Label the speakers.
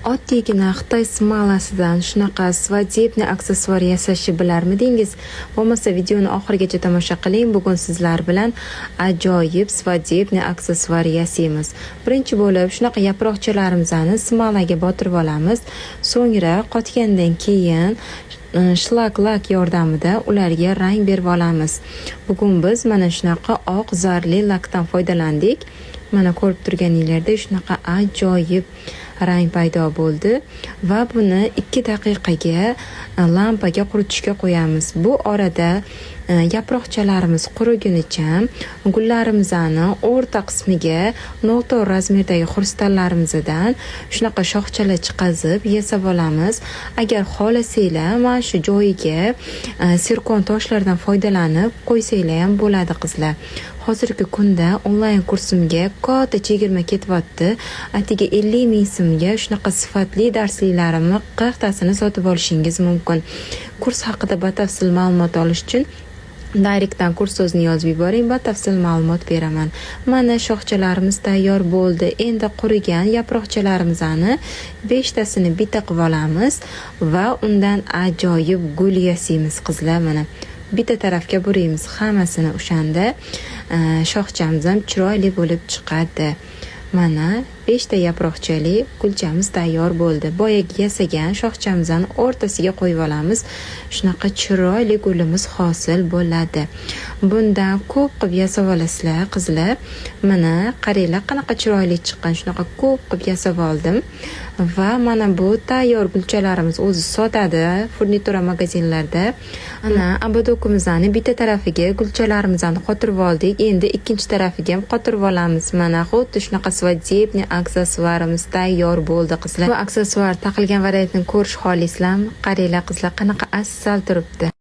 Speaker 1: Oddiygina Xitoy smalasidan shunaqa svadebniy aksessuar yasashni bilarmidingiz? Bo'lmasa videoni oxirigacha tomosha qiling. Bugun sizlar bilan ajoyib svadebniy aksessuar yasaymiz. Birinchi bo'lib shunaqa yaproqchalarimizni smalaga botirib olamiz. So'ngra qotgandan keyin shlak lak yordamida ularga rang berib olamiz. Bugun biz mana shunaqa oq zarli lakdan foydalandik. Mana ko'rib turganinglarda shunaqa ajoyib rang paydo bo'ldi va buni 2 daqiqaga lampaga quritishga qo'yamiz. Bu orada yaproqchalarimiz qurigunicha gullarimizni o'rta qismiga noto'g'ri razmerdagi xrustallarimizdan shunaqa shoxchalar chiqazib yasab olamiz. Agar xohlasanglar mana shu joyiga sirkon toshlardan foydalanib qo'ysanglar ham bo'ladi qizlar. Hozirgi kunda onlayn kursimga katta chegirma ketyapti. Atiga 50 ming so'mga shunaqa sifatli darsliklarimni 40 tasini sotib olishingiz mumkin. Kurs haqida batafsil ma'lumot olish uchun Directdan kurs so'zini yozib yuboring, batafsil ma'lumot beraman. Mana shoxchalarimiz tayyor bo'ldi. Endi qurigan yaproqchalarimizni 5 tasini bitta qilib olamiz va undan ajoyib gul yasaymiz qizlar. Mana bitta tarafga buraymiz hammasini, o'shanda shoxchamiz ham chiroyli bo'lib chiqadi. Mana 5 ta yaproqchali gulchamiz tayyor bo'ldi. Boyaga yasagan shoxchamizni o'rtasiga qo'yib olamiz. Shunaqa chiroyli gulimiz hosil bo'ladi. Bundan ko'p qilib yasab olasizlar qizlar. Mana qaranglar qanaqa chiroyli chiqqan. Shunaqa ko'p qilib yasab oldim. Va mana bu tayyor gulchalarimiz o'zi sotadi furnitura magazinlarda. Ana abadokimizni bitta tarafiga gulchalarimizni qotirib oldik. Endi ikkinchi tarafiga ham qotirib olamiz. Mana xuddi shunaqa svadebniy aksessuarimiz tayyor bo'ldi qizlar. Bu aksessuar taqilgan variantini ko'rish xohlaysizlarmi? Qaranglar qizlar, qanaqa asal turibdi.